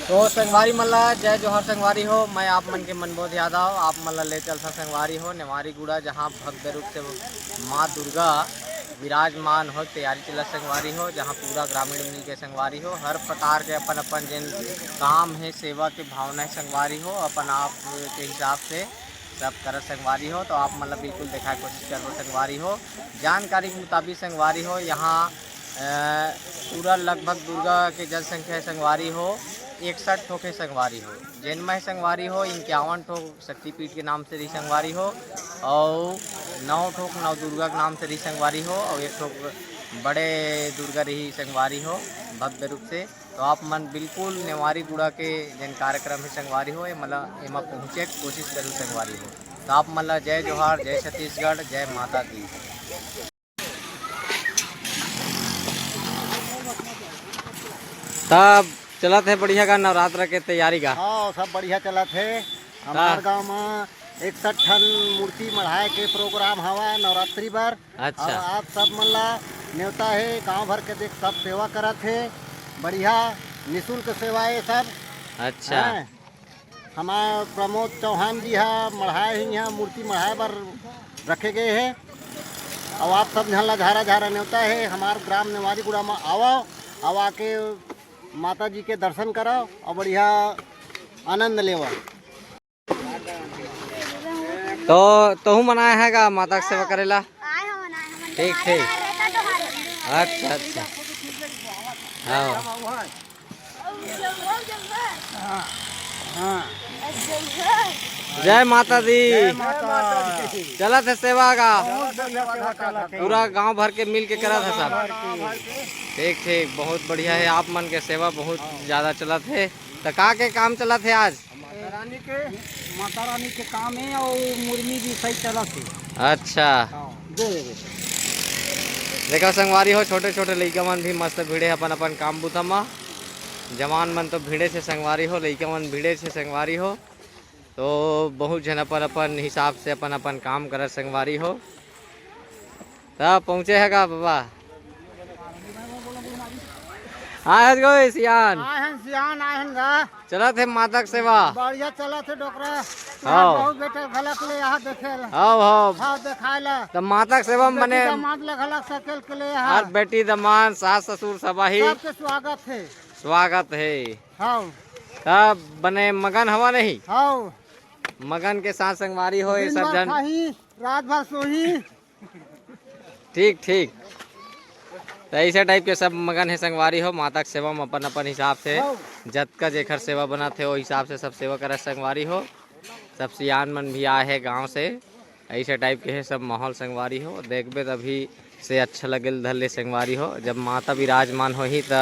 तो संगवारी मल्ला जय जोहर संगवारी हो। मैं आप मन के मनबोध यादव आप मल्ला ले चल सा संगवारी हो नेवारी गुड़ा, जहाँ भव्य रूप से माँ दुर्गा विराजमान हो तैयारी चला संगवारी हो, जहाँ पूरा ग्रामीण मिल के संगवारी हो। हर प्रकार के अपन अपन जिन काम है सेवा के भावना है संगवारी हो, अपन आप के हिसाब से सब कर संगवारी हो। तो आप मतलब बिल्कुल देखा कोशिश करो संगवारी हो। जानकारी के मुताबिक संगवारी हो यहाँ पूरा लगभग दुर्गा के जनसंख्या संगवारी हो 61 ठोके संगवारी हो। जन्मय संगवारी हो 51 ठोक शक्तिपीठ के नाम से रही संगवारी हो, और 9 ठोक नव दुर्गा के नाम से रही संगवारी हो, और 1 ठोक बड़े दुर्गा रही संगवारी हो भव्य रूप से। तो आप मन बिल्कुल नेवारी गुड़ा के जन कार्यक्रम है संगवारी हो मतलब एमा पहुँचे कोशिश करूँ संगवारी हो। तो आप मतलब जय जोहार, जय छत्तीसगढ़, जय माता दी। तब चला थे बढ़िया का नवरात्र के तैयारी का। हाँ सब बढ़िया चला थे। हमारे गांव में 61 ठन मूर्ति मढ़ाए के प्रोग्राम हवा नवरात्रि पर। अच्छा। और आप सब मन ला न्योता है गांव भर के देख सब सेवा करत है, बढ़िया निःशुल्क सेवा है सब। अच्छा। हमारे प्रमोद चौहान जी है मढ़ाए ही यहाँ मूर्ति मढ़ाए पर रखे गए हैं। और आप सब यहाँ ला झारा झारा न्योता है हमारे ग्राम नेवारी गुड़ा में आओ, अब आके माता जी के दर्शन करो और बढ़िया आनंद लेवा। तो मनाया है माता की सेवा करेला। ठीक ठीक। अच्छा अच्छा। हाँ। जय माता दी। चला थे सेवा का पूरा गांव भर के मिल के करा था सब। ठीक ठीक, बहुत बढ़िया है। आप मन के सेवा बहुत ज़्यादा चला थे। तो का के काम चला थे आज? माता रानी के काम है और मुर्मी भी सही चला थे। अच्छा। देखा संगवारी हो छोटे छोटे लड़का मन भी मस्त भीड़े अपन अपन काम बुता में। जवान मन तो भीड़े से संगवारी हो, लड़का मन भीड़े से संगवारी हो। तो बहुत जन अपन अपन हिसाब से अपन अपन काम कर संगवारी हो। तब पहुँचे है का बाबा? आए गो सियान। सियान आए चला थे माता की सेवा। बढ़िया चला थे डोकरा। हाँ। बहुत बेटे घलक ले यहाँ देखे। हाँ देखाला। तो माता की सेवा मने दामाद ले घलक सकेल के ले हर बेटी दमान सास ससुर सबाही सबके स्वागत है। स्वागत है। हाँ। तब बने मगन हवा नहीं। हाँ। मगन के साथ संगवारी हो ये सब जन। रात भर सोही। ठीक ठीक। तो ऐसे टाइप के सब मगन है संगवारी हो माता की सेवा में अपन अपन हिसाब से जत का जेखर सेवा बनाते हो हिसाब से सब सेवा कर संगवारी हो। सब सियान मन भी आए है गांव से। ऐसे टाइप के है सब माहौल संगवारी हो। देखबे तभी से अच्छा लगे धले संगवारी हो। जब माता विराजमान हो ही तो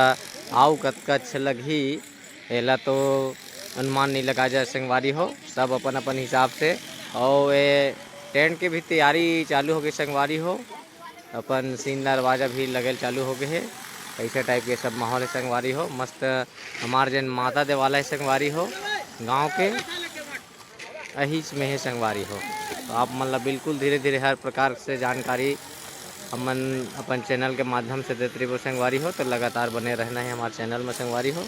आओ कतका अच्छा लगी एला तो अनुमान नहीं लगा जाए संगवारी हो। सब अपन अपन हिसाब से। और ये टेंट के भी तैयारी चालू हो गई संगवारी हो। अपन सीन दरवाजा भी लगल चालू हो गए है। ऐसे टाइप के सब माहौल है संगवारी हो। मस्त हमारे जन माता देवाला है संगवारी हो गांव के अहिच में है संगवारी हो। तो आप मतलब बिल्कुल धीरे धीरे हर प्रकार से जानकारी हमन अपन चैनल के माध्यम से देते रहो संगवारी हो। तो लगातार बने रहना है हमारे चैनल में संगवारी हो।